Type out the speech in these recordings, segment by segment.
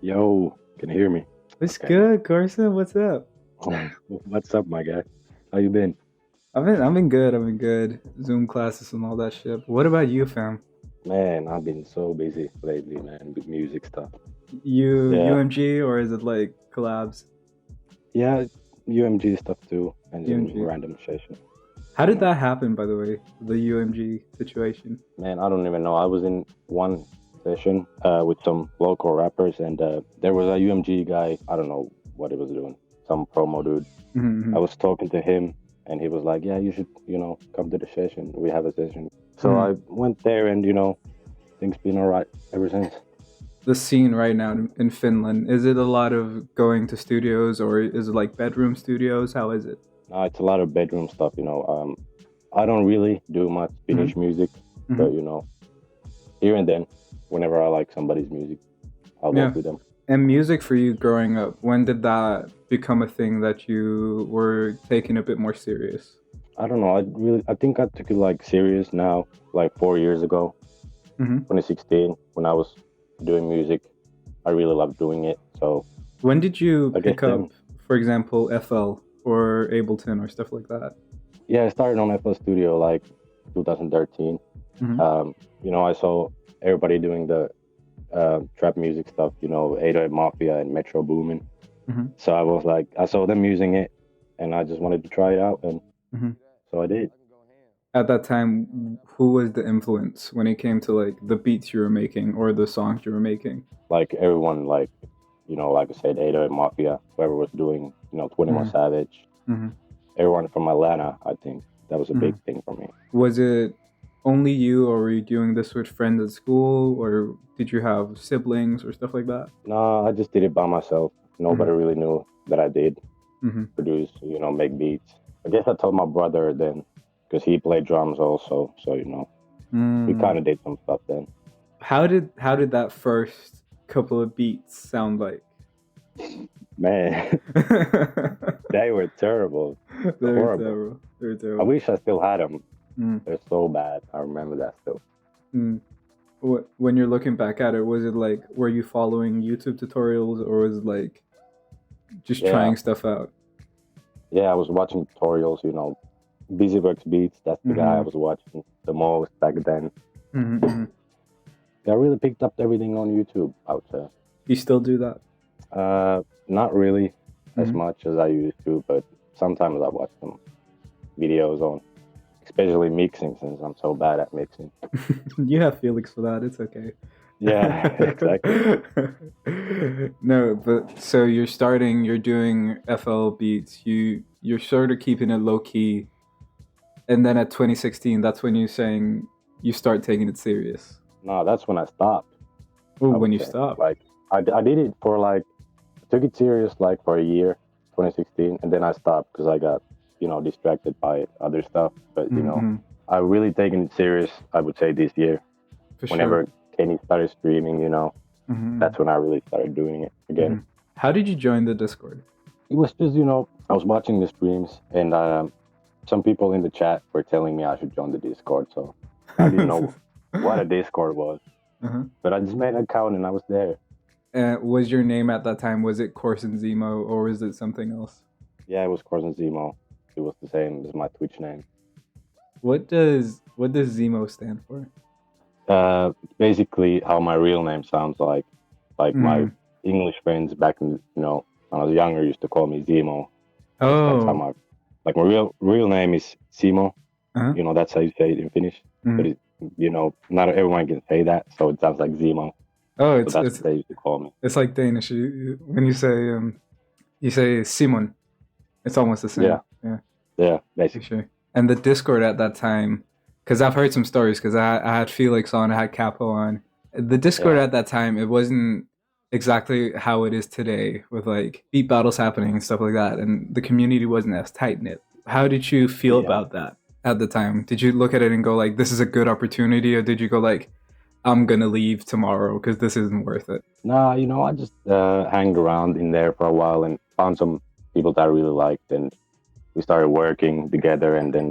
Yo, can you hear me? What's Okay. good, Carson? What's up? What's up, my guy? How you been? I've been good. I've been good. Zoom classes and all that shit. What about you, fam? Man, I've been so busy lately, man, with music stuff. You Yeah, UMG or is it like collabs? yeah, UMG stuff too, and some UMG. random session. How did Mm. that happen, by the way? The UMG situation. Man, I don't even know. I was in one session with some local rappers, and there was a UMG guy. I don't know what he was doing. Some promo dude. I Mm-hmm. was talking to him, and he was like, "Yeah, you should, come to the session. We have a session." So Mm. I went there, and things been alright ever since. The scene right now in Finland, is it a lot of going to studios or is it like bedroom studios? How is it? It's a lot of bedroom stuff. I don't really do much Mm-hmm. Finnish music, Mm-hmm. but here and then, whenever I like somebody's music, I'll Yeah. work with them. And music for you growing up, when did that become a thing that you were taking a bit more serious? I don't know. I think I took it like serious now, like 4 years ago, Mm-hmm. 2016, when I was doing music. I really loved doing it. So When did you I guess pick then, up, for example, FL or Ableton or stuff like that? yeah, I started on FL Studio like 2013. Mm-hmm. I saw everybody doing the trap music stuff, 808 Mafia and Metro Boomin. Mm-hmm. So I was like, I saw them using it, and I just wanted to try it out, and Mm-hmm. so I did. At that time, who was the influence when it came to like the beats you were making or the songs you were making? Like everyone, like I said, 808 Mafia, whoever was doing, 21 Mm-hmm. Savage, Mm-hmm. everyone from Atlanta, I think that was a Mm-hmm. big thing for me. Was it only you, or were you doing this with friends at school, or did you have siblings or stuff like that? No, I just did it by myself. Nobody Mm-hmm. really knew that I did Mm-hmm. produce, make beats. I guess I told my brother then, because he played drums also, so we kind Mm. of did some stuff then. How did that first couple of beats sound like? Man, they were terrible, Very horrible. terrible. Very I terrible. wish I still had them. Mm. They're so bad. I remember that still. Mm. When you're looking back at it, was it like, were you following YouTube tutorials or was it like just Yeah, trying stuff out? yeah. I was watching tutorials. Busyworks Beats. That's the guy I Mm-hmm. was watching the most back then. Mm-hmm. I really picked up everything on YouTube, I would say. You still do that? Not really as Mm-hmm. much as I used to, but sometimes I watch some videos on, especially mixing, since I'm so bad at mixing. You have Felix for that. It's okay. Yeah, exactly. No, but so you're doing FL beats. You're sort of keeping it low key, and then at 2016, that's when you're saying you start taking it serious. No, that's when I stopped. Oh, I when would you say, stop. like, I did it for like, took it serious like for a year, 2016, and then I stopped because I got, distracted by other stuff. But Mm-hmm. I really taken it serious, I would say, this year. For sure. Whenever Kenny started streaming, Mm-hmm. that's when I really started doing it again. Mm-hmm. How did you join the Discord? It was just, I was watching the streams, and some people in the chat were telling me I should join the Discord. So I didn't know what a Discord was, Uh-huh. but I just made an account and I was there. Was your name at that time, was it KORSON ZMO or was it something else? Yeah, it was KORSON ZMO. It was the same as my Twitch name. What does ZMO stand for? Basically, how my real name sounds like. Like my Mm. English friends back in, when I was younger, used to call me Zemo. That's how Oh. my real name is Simo. Uh-huh. That's how you say it in Finnish. Mm. But not everyone can say that, so it sounds like Zemo. Oh, So that's what they used to call me. it's like Danish. When you say Simon, it's almost the same. Yeah, For basically. sure. And the Discord at that time, because I've heard some stories. Because I had Felix on, I had Capo on. The Discord Yeah. at that time, it wasn't exactly how it is today, with like beat battles happening and stuff like that, and the community wasn't as tight knit. How did you feel Yeah. about that at the time? Did you look at it and go like, "This is a good opportunity," or did you go like, "I'm gonna leave tomorrow because this isn't worth it"? Nah, I just hanged around in there for a while and found some people that I really liked, and we started working together, and then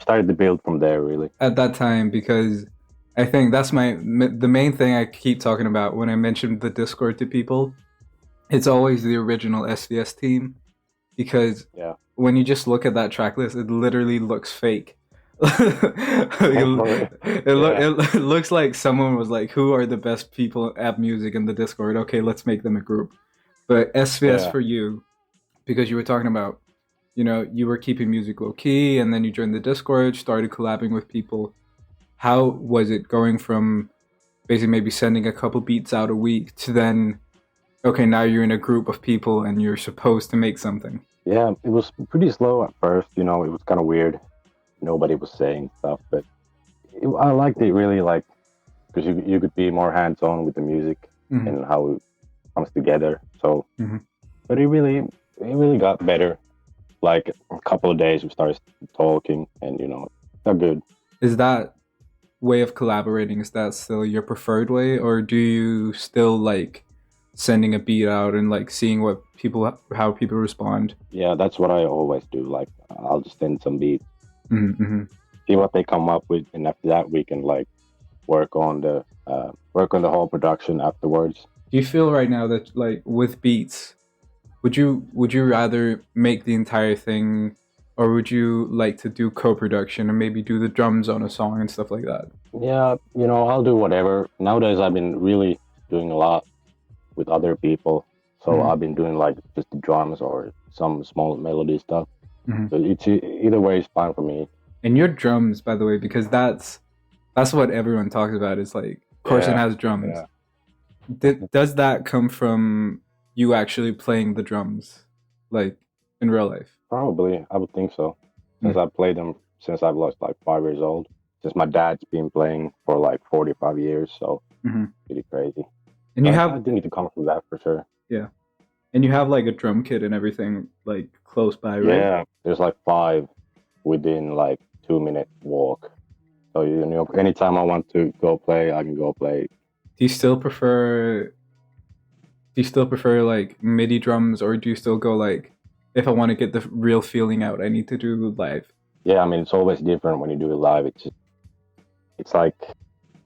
started to build from there. Really. At that time, because I think that's the main thing I keep talking about when I mention the Discord to people. It's always the original SVS team because Yeah. when you just look at that track list, it literally looks fake. For real. Yeah. It looks like someone was like, "Who are the best people at music in the Discord? Okay, let's make them a group." But SVS Yeah. for you, because you were talking about, you were keeping music low key, and then you joined the Discord, started collabing with people. How was it going from basically maybe sending a couple beats out a week to then, okay, now you're in a group of people and you're supposed to make something? Yeah. It was pretty slow at first. You know, it was kind of weird. Nobody was saying stuff, but I liked it really, like, because you could be more hands on with the music Mm-hmm. and how it comes together. So, Mm-hmm. but it really got better. Like a couple of days, we started talking, and it got good. Is that way of collaborating, is that still your preferred way, or do you still like sending a beat out and like seeing how people respond? Yeah, that's what I always do. Like, I'll just send some beats, Mm-hmm. see what they come up with, and after that, we can like work on the whole production afterwards. Do you feel right now that like with beats, would you rather make the entire thing, or would you like to do co-production and maybe do the drums on a song and stuff like that? Yeah, I'll do whatever. Nowadays, I've been really doing a lot with other people, so Mm-hmm. I've been doing like just the drums or some small melody stuff. Mm-hmm. But either way is fine for me. And your drums, by the way, because that's what everyone talks about. Is like Corson Yeah, has drums. yeah, Does that come from you actually playing the drums, like in real life? probably. I would think so. Since Mm. I played them since I was like 5 years old. Since my dad's been playing for like 45 years, so Mm-hmm. pretty crazy. And So you I have, think it come from that for sure. yeah, and you have like a drum kit and everything like close by, right? Yeah, there's like five within like 2 minute walk. So anytime I want to go play, I can go play. Do you still prefer? Do you still prefer like MIDI drums, or do you still go like, if I want to get the real feeling out, I need to do live? Yeah, I mean it's always different when you do it live. It's like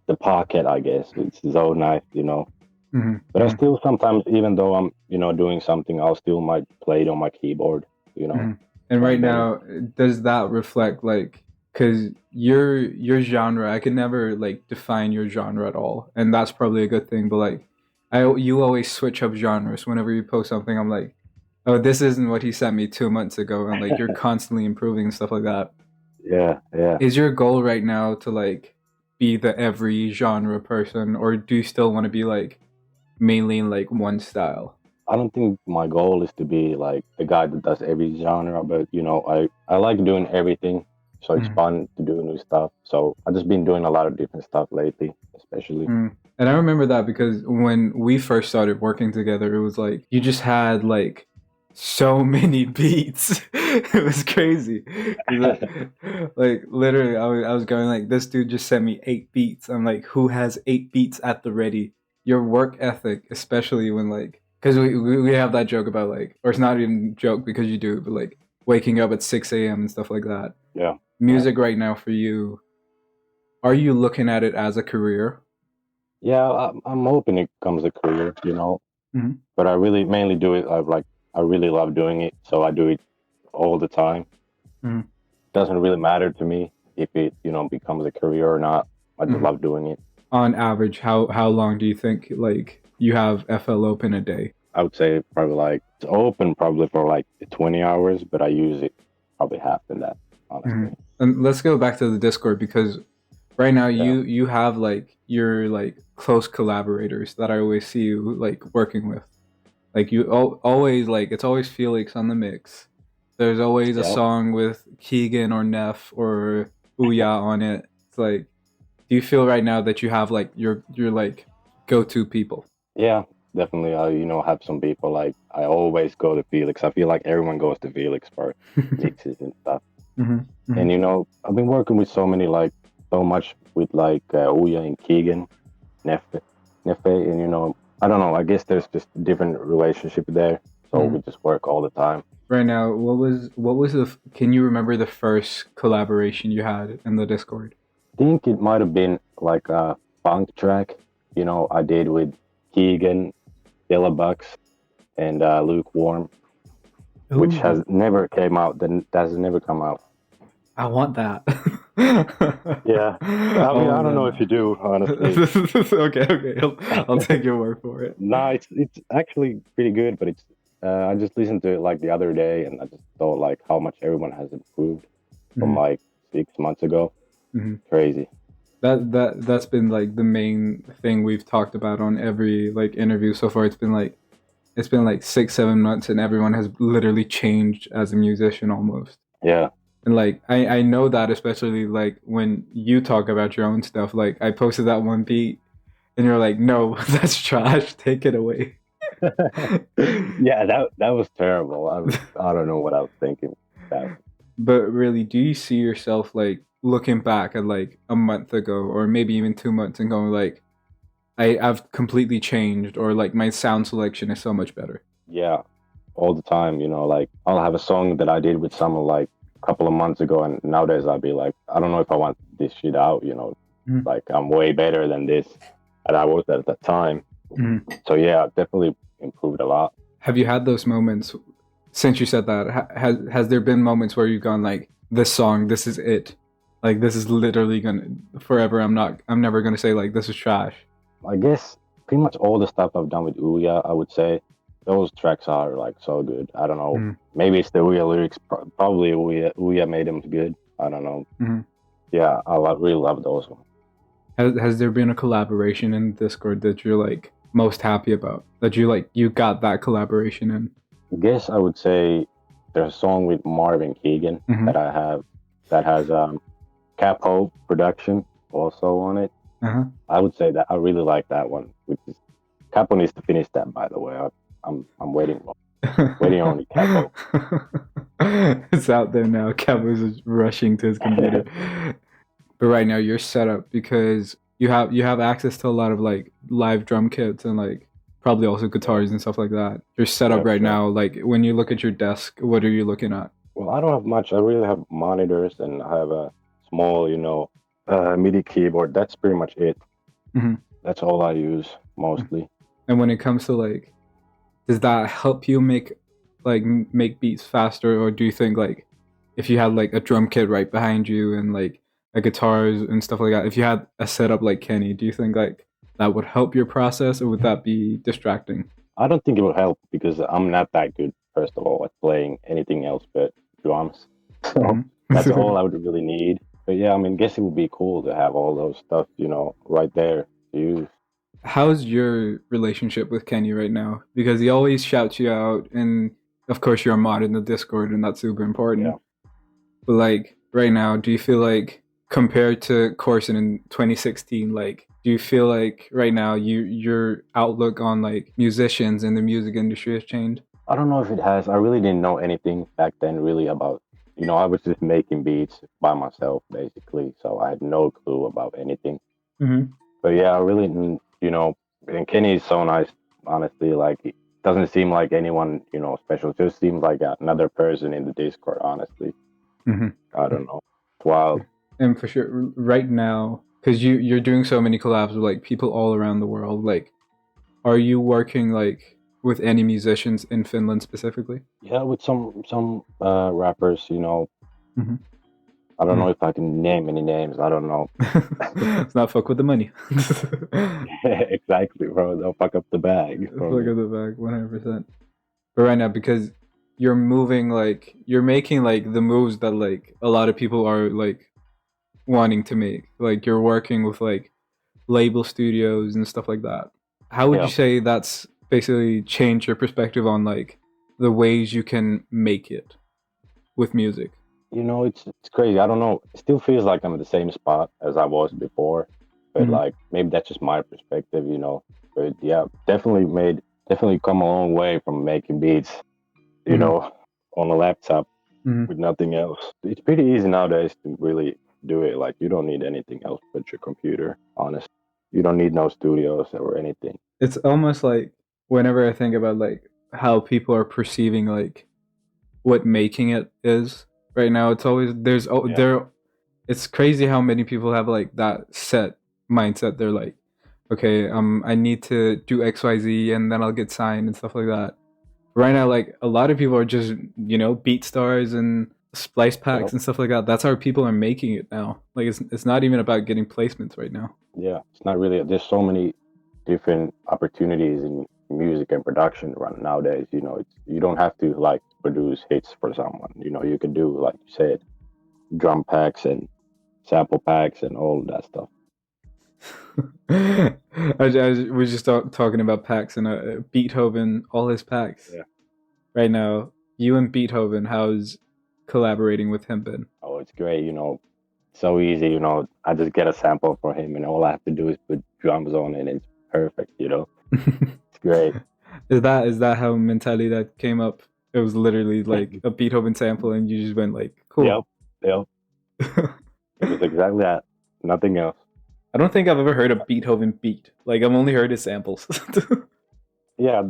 the pocket, I guess. It's so nice. But I Mm-hmm. still sometimes, even though I'm doing something, I'll still might play it on my keyboard. Mm-hmm. And Like right better. now, does that reflect like, because your genre, I could never like define your genre at all, and that's probably a good thing. But like, you always switch up genres whenever you post something. I'm like, oh, this isn't what he sent me 2 months ago, and like you're constantly improving and stuff like that. Yeah, yeah. Is your goal right now to like be the every genre person, or do you still want to be like mainly in like one style? I don't think my goal is to be like the guy that does every genre, but I like doing everything. So it's Mm-hmm. fun to do new stuff. So I've just been doing a lot of different stuff lately, especially. Mm. And I remember that because when we first started working together, it was like you just had like so many beats. It was crazy. 'Cause, like literally, I was going like, this dude just sent me 8 beats. I'm like, who has 8 beats at the ready? Your work ethic, especially when like, because we have that joke about like, or it's not even a joke because you do, but like waking up at 6 a.m. and stuff like that. Yeah, yeah, Music right now for you, are you looking at it as a career? yeah. I'm hoping it becomes a career. Mhm. But I really mainly do it. I really love doing it, so I do it all the time. Mhm. Doesn't really matter to me if it becomes a career or not. I just Mhm. love doing it. On average, how long do you think like you have FL open a day? I would say probably like it's open probably for like 20 hours, but I use it probably half than that, Mhm. honestly. And let's go back to the Discord because right now Yeah, you have like your like close collaborators that I always see you like working with. Like you always like it's always Felix on the mix. There's always a yeah, song with Keegan or Neff or Ouya on it. It's like, do you feel right now that you have like your like go to people? yeah. Definitely. I have some people like I always go to Felix. I feel like everyone goes to Felix for mixes and stuff. Hmm. And Hmm. I've been working with so much with like Ouya and Keegan, Nefe, Nefe, and I don't know. I guess there's just a different relationship there, so we just work all the time. Right now, what was can you remember the first collaboration you had in the Discord? I think it might have been. like a funk track. You know, I did with Keegan, Yellow Bucks, and Lukewarm, which Ooh, has never came out. That has never come out. I want that. Yeah, I I mean, I want don't know if you do, honestly. that. Okay. I'll take your word for it. No, it's actually pretty good, but it's I just listened to it like the other day, and I just thought like how much everyone has improved from Mhm, like 6 months ago. mhm. Crazy. That's been like the main thing we've talked about on every like interview so far. It's been like 6 7 months, and everyone has literally changed as a musician almost. Yeah, And like I know that, especially like when you talk about your own stuff. Like I posted that one beat, and you're like, "No, that's trash. Take it away." yeah, that was terrible. I don't know what I was thinking. That But really, do you see yourself like looking back at like a month ago, or maybe even 2 months, and going like, I've completely changed, or like my sound selection is so much better. yeah, all the time. You know, like I'll have a song that I did with someone like a couple of months ago, and nowadays I'll be like, I don't know if I want this shit out. You know, Mhm. like I'm way better than this, and I was at that time. Mhm. So yeah, I've definitely improved a lot. Have you had those moments since you said that? Has there been moments where you've gone like, this song, this is it, like this is literally gonna forever. I'm never gonna say like this is trash. I guess pretty much all the stuff I've done with Ouya, I would say those tracks are like so good. I don't know. Mhm. Maybe it's the Ouya lyrics. Probably Ouya made them good. I don't know. Mhm. Yeah, really love those ones. Has there been a collaboration in Discord that you're like most happy about? That you got that collaboration in? I guess I would say there's a song with Marvin Keegan Mm-hmm. that I have that has Capo production also on it. Uh-huh. I would say that I really like that one. Which is Capo needs to finish that, by the way. I'm waiting on the Capo. It's out there now. Kevin's is rushing to his computer. But right now you're set up because you have access to a lot of like live drum kits and like probably also Yeah, guitars and stuff like that. You're set up yeah, right sure. now. Like when you look at your desk, what are you looking at? Well, I don't have much. I really have monitors and I have a small, MIDI keyboard. That's pretty much it. Hmm. That's all I use mostly. And when it comes to like, does that help you make beats faster, or do you think like if you had like a drum kit right behind you and like a guitars and stuff like that, if you had a setup like Kenny, do you think like that would help your process, or would that be distracting? I don't think it will help because I'm not that good, first of all, at playing anything else but drums. So that's Mm-hmm. all I would really need. But yeah, I mean, guess it would be cool to have all those stuff, right there to use. How's your relationship with Kenny right now? Because he always shouts you out, and of course you're a mod in the Discord, and that's super Yeah. important. But like right now, do you feel like compared to Corson in 2016, like do you feel like right now your outlook on like musicians in the music industry has changed? I don't know if it has. I really didn't know anything back then really about, I was just making beats by myself basically. So I had no clue about anything. Mm-hmm. But yeah, I really, and Kenny is so nice, honestly. Like, it doesn't seem like anyone, special. Just seems like another person in the Discord, honestly. Mm-hmm. I don't know. It's wild. And for sure, right now, because you're doing so many collabs with like people all around the world, like are you working like with any musicians in Finland specifically? Yeah, with some rappers, Mm-hmm. I don't know Mm-hmm. if I can name any names. I don't know. It's not fuck with the money. Exactly, bro. Don't fuck up the bag Fuck for with me. the bag, 100%. But right now, because you're moving, like you're making like the moves that like a lot of people are like wanting to make. Like you're working with like label studios and stuff like that. How would you Yeah. say that's basically changed your perspective on like the ways you can make it with music? It's crazy. I don't know. It still feels like I'm at the same spot as I was before, but Mm-hmm. like maybe that's just my perspective. But yeah, definitely come a long way from making beats, you Mm-hmm. know, on a laptop Mm-hmm. with nothing else. It's pretty easy nowadays to really do it. Like you don't need anything else but your computer, honestly. You don't need no studios or anything. It's almost like whenever I think about like how people are perceiving like what making it is right now, it's always there's Yeah. there it's crazy how many people have like that set mindset. They're like, okay, I need to do XYZ and then I'll get signed and stuff like that. Right now, like a lot of people are just, beat stars and splice Yep. packs and stuff like that. That's how people are making it now. Like it's not even about getting placements right now. Yeah, it's not really. There's so many different opportunities in music and production run nowadays. You don't have to like produce hits for someone. You can do, like you said, drum packs and sample packs and all of that stuff. We're just talking about packs and Beethoven, all his packs. Yeah. Right now, you and Beethoven, how's collaborating with him been? Oh, it's great. So easy. I just get a sample for him, and all I have to do is put drums on it, and it's perfect. It's great. Is that how mentality that came up? It was literally like a Beethoven sample, and you just went like, Yep. "Cool." Yep. It was exactly that. Nothing else. I don't think I've ever heard a Beethoven beat. Like I've only heard his samples. Yeah,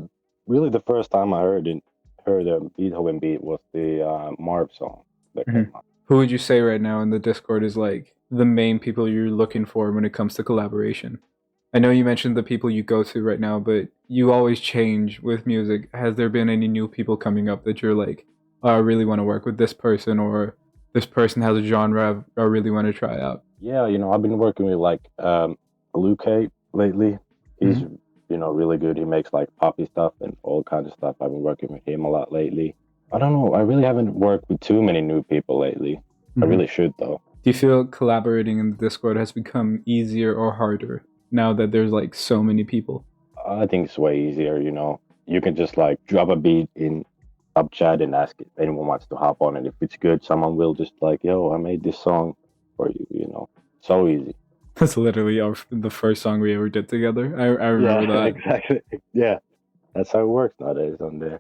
really, the first time I heard a Beethoven beat was the Marv song that came out. Who would you say right now in the Discord is like the main people you're looking for when it comes to collaboration? I know you mentioned the people you go to right now, but you always change with music. Has there been any new people coming up that you're like, oh, I really want to work with this person, or this person has a genre I really want to try out? Yeah, I've been working with like Luke lately. He's really good. He makes like poppy stuff and all kinds of stuff. I've been working with him a lot lately. I don't know. I really haven't worked with too many new people lately. I really should though. Do you feel collaborating in the Discord has become easier or harder now that there's like so many people? I think it's way easier. You can just like drop a beat in up chat and ask if anyone wants to hop on it. If it's good, someone will just like, yo, I made this song for you. So easy. That's literally the first song we ever did together. I remember that. Exactly. Yeah, that's how it works nowadays on there.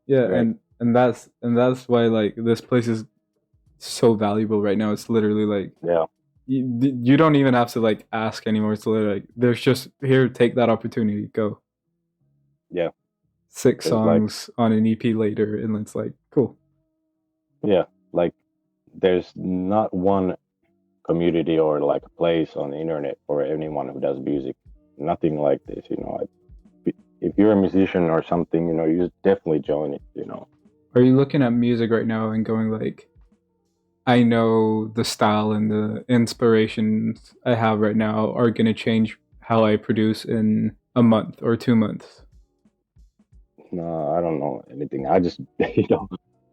Yeah, Great. and that's why like this place is so valuable right now. It's literally like Yeah, you don't even have to like ask anymore. It's literally like there's just here, take that opportunity, go. yeah. Six There's like, songs on an EP later, and it's like cool. yeah, like there's not one community or like a place on the internet for anyone who does music. Nothing like this. If you're a musician or something, you just definitely join it. Are you looking at music right now and going like, I know the style and the inspirations I have right now are gonna change how I produce in a month or 2 months? No, I don't know anything. I just,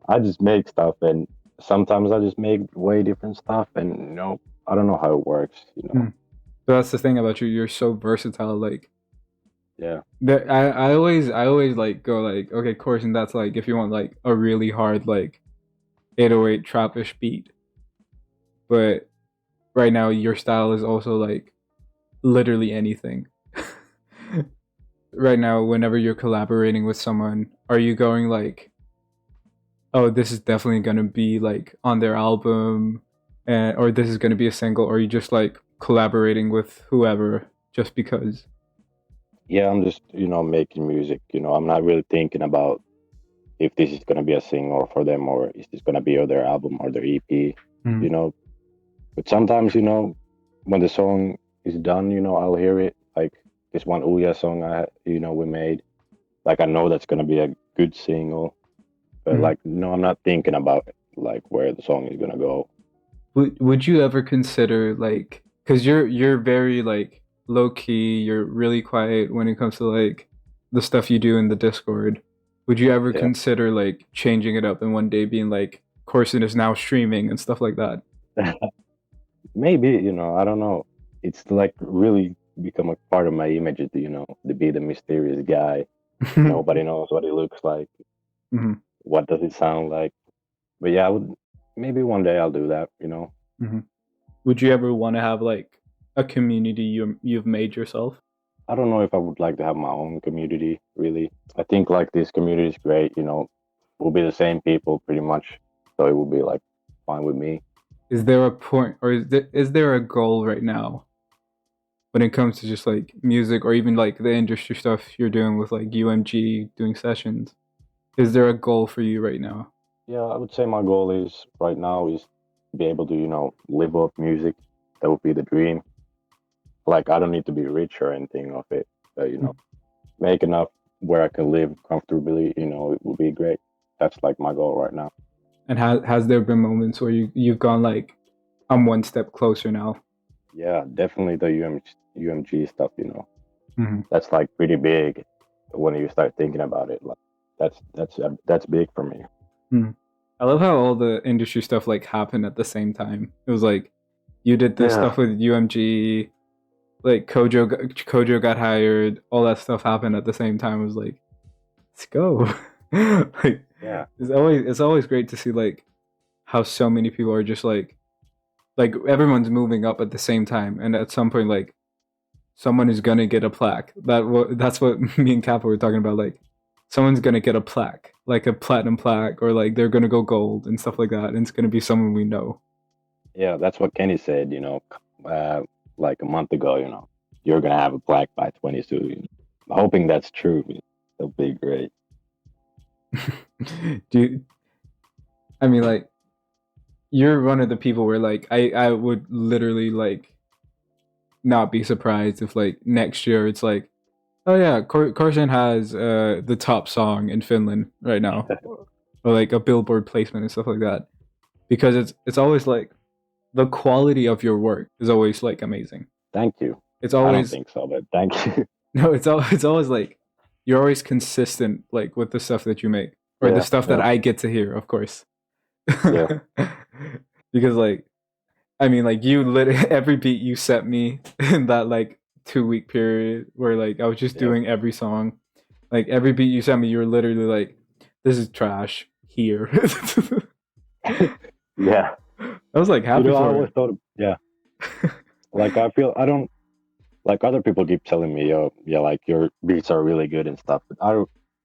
I just make stuff, and sometimes I just make way different stuff, and I don't know how it works. But that's the thing about you. You're so versatile. Like Yeah, that, I always like go like, okay, Korson, that's like if you want like a really hard like 808 trappish beat. But right now, your style is also like literally anything. Right now, whenever you're collaborating with someone, are you going like, oh, this is definitely gonna be like on their album, or this is gonna be a single, or are you just like collaborating with whoever just because? yeah. I'm just making music. I'm not really thinking about if this is gonna be a single for them or is this gonna be their album or their EP. Mm. You know, but sometimes when the song is done, I'll hear it like this one Ouya song we made. Like I know that's gonna be a good single, but like no, I'm not thinking about like where the song is gonna go. Would you ever consider like, because you're very like low key, you're really quiet when it comes to like the stuff you do in the Discord. Would you ever Yeah, consider like changing it up and one day being like, Corson is now streaming and stuff like that? maybe I don't know. It's like really become a part of my image to be the mysterious guy. Nobody knows what he looks like. Mhm, What does it sound like? But yeah, I would maybe one day I'll do that. mhm. Would you ever want to have like a community you've made yourself? I don't know if I would like to have my own community, really. I think like this community is great. We'll be the same people pretty much. So it will be like fine with me. Is there a point, or is there a goal right now when it comes to just like music or even like the industry stuff you're doing with like UMG doing sessions? Is there a goal for you right now? Yeah, I would say my goal is right now is to be able to live off music. That would be the dream. like I don't need to be rich or anything of it, but make enough where I can live comfortably. It would be great. That's like my goal right now. And has there been moments where you've gone like, I'm one step closer now? Yeah, definitely the UMG stuff. Mm-hmm. That's like pretty big when you start thinking about it. Like that's big for me. Mm-hmm. I love how all the industry stuff like happened at the same time. It was like you did this stuff with UMG, like Kojo got hired, all that stuff happened at the same time. It was like, let's go. Like, Yeah, it's always great to see like how so many people are just like everyone's moving up at the same time, and at some point like someone is gonna get a plaque. That's what me and Kappa were talking about. Like someone's gonna get a plaque, like a platinum plaque, or like they're gonna go gold and stuff like that, and it's gonna be someone we know. yeah, that's what Kenny said. Like a month ago. You're gonna have a plaque by 22. I'm hoping that's true. It'll be great. Do you, I mean like you're one of the people where like I would literally like not be surprised if like next year it's like, oh yeah, Korson has the top song in Finland right now, or like a Billboard placement and stuff like that, because it's always like the quality of your work is always like amazing. Thank you. It's I don't always think so, but thank you. no, it's always like you're always consistent like with the stuff that you make, or the Yeah, stuff that yeah, I get to hear, of course. yeah, Because like I mean like you every beat you sent me in that like 2 week period where like I was just yeah. doing every song, like every beat you sent me, you were literally like, this is trash here. Yeah. I was like happy I for always it. thought, yeah. Like I feel I don't like other people keep telling me, yo, yeah, like your beats are really good and stuff, but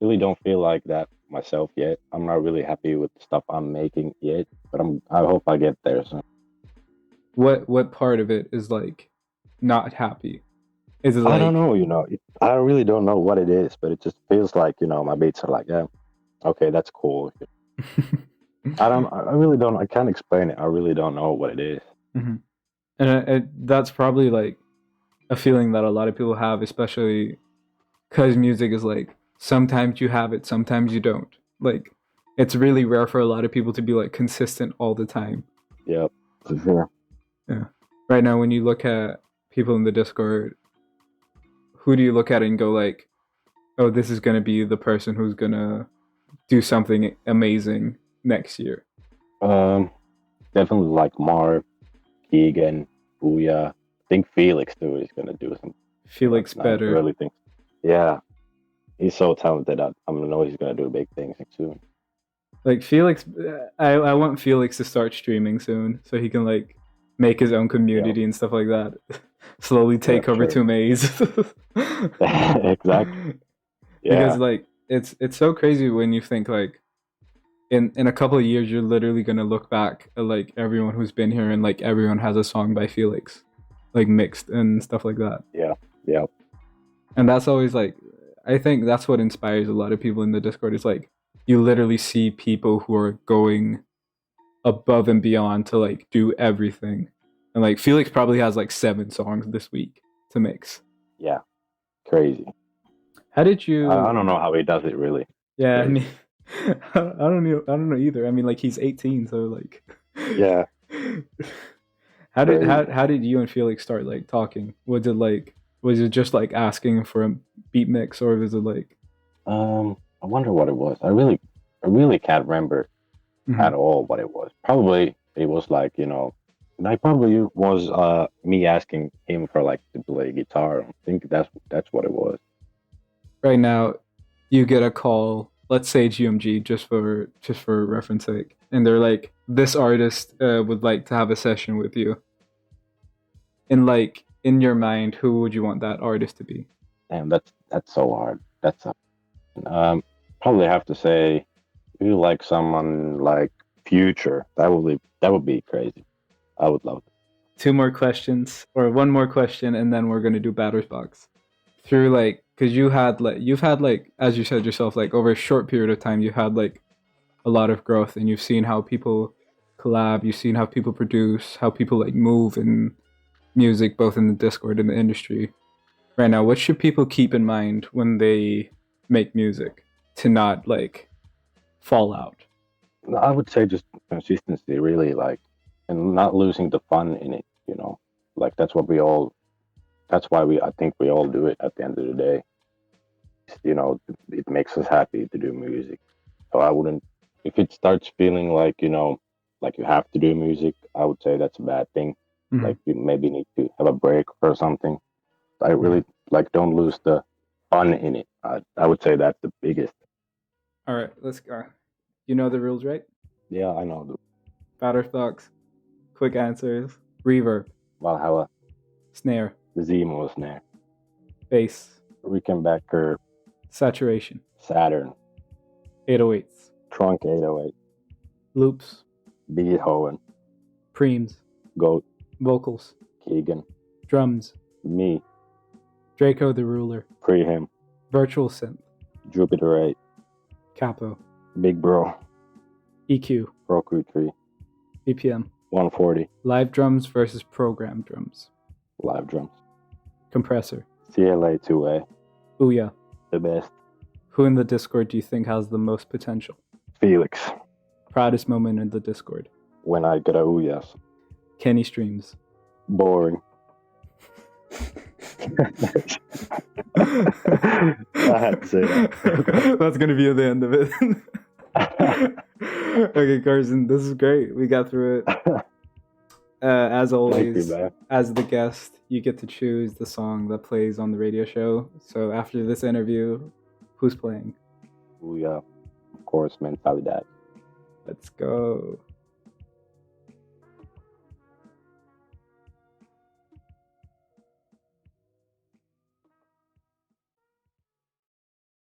really don't feel like that myself yet. I'm not really happy with the stuff I'm making yet, but I hope I get there soon. What part of it is like not happy? Is it I don't like know, I really don't know what it is, but it just feels like, my beats are like, yeah, okay, that's cool. I really don't, I can't explain it. I really don't know what it is. mm-hmm. And that's probably like a feeling that a lot of people have, especially because music is like sometimes you have it, sometimes you don't. Like it's really rare for a lot of people to be like consistent all the time. Yep, for sure. Yeah. Right now, when you look at people in the Discord, who do you look at and go like, "Oh, this is gonna be the person who's gonna do something amazing next year"? Definitely like Marv, Keegan, Booyah. I think Felix too is gonna do some. Felix I better. really think. Yeah, he's so talented. I know he's gonna do big things soon. Like Felix, I want Felix to start streaming soon so he can like make his own community and stuff like that. Slowly take over Sure. to Maze. Exactly. Yeah. Because like it's so crazy when you think like in a couple of years you're literally gonna look back at like everyone who's been here and like everyone has a song by Felix, like mixed and stuff like that. Yeah. Yeah. And that's always like I think that's what inspires a lot of people in the Discord. It's like you literally see people who are going above and beyond to like do everything. And like Felix probably has like 7 songs this week to mix. Yeah. Crazy. How did you I don't know how he does it really. Yeah, I mean I don't know either. I mean like he's 18, so like Yeah. how did you and Felix start like talking? Was it just like asking for a beat mix, or was it like I wonder what it was. I really can't remember at all what it was. Probably it was like, and I probably was me asking him for like to play guitar. I think that's what it was. right now you get a call, let's say GMG, just for reference sake, and they're like, this artist would like to have a session with you. And like in your mind, who would you want that artist to be? Damn, that's so hard. Probably have to say you like someone like Future. That would be crazy. I would love it. 2 more questions, or 1 more question, and then we're gonna do batter's box. Through like, because you've had like, as you said yourself, like over a short period of time, you had like a lot of growth, and you've seen how people collab, you've seen how people produce, how people like move and music, both in the Discord and the industry right now, what should people keep in mind when they make music to not like fall out? I would say just consistency, really, like, and not losing the fun in it. You know, like that's what we all. That's why I think we all do it at the end of the day. You know, it makes us happy to do music. So I wouldn't, if it starts feeling like, you know, like you have to do music, I would say that's a bad thing. Mhm. Like you maybe need to have a break or something. I really like don't lose the fun in it. I would say that's the biggest. All right, let's go. You know the rules, right? Yeah, I know. Batter thugs, quick answers, reverb, Valhalla, snare, the ZMO snare, bass, Rickenbacker, saturation, Saturn, 808s, Trunk 808, loops, Beethoven, preams, Goat, vocals, Keegan, drums, me, Draco the ruler, pre him, virtual synth, Jupiter 8, capo, Big Bro, EQ, Pro Crew 3, BPM, 140, live drums versus programmed drums, live drums, compressor, CLA 2A, Ouya. the best, Who in the Discord do you think has the most potential? Felix, Proudest moment in the Discord? when I get a Uyas, Kenny streams. boring. I had to say that. That's gonna be at the end of it. Okay, Carson, this is great. We got through it. As always, man. as the guest, you get to choose the song that plays on the radio show. So after this interview, who's playing? Ouya, of course, mentalidad. Let's go.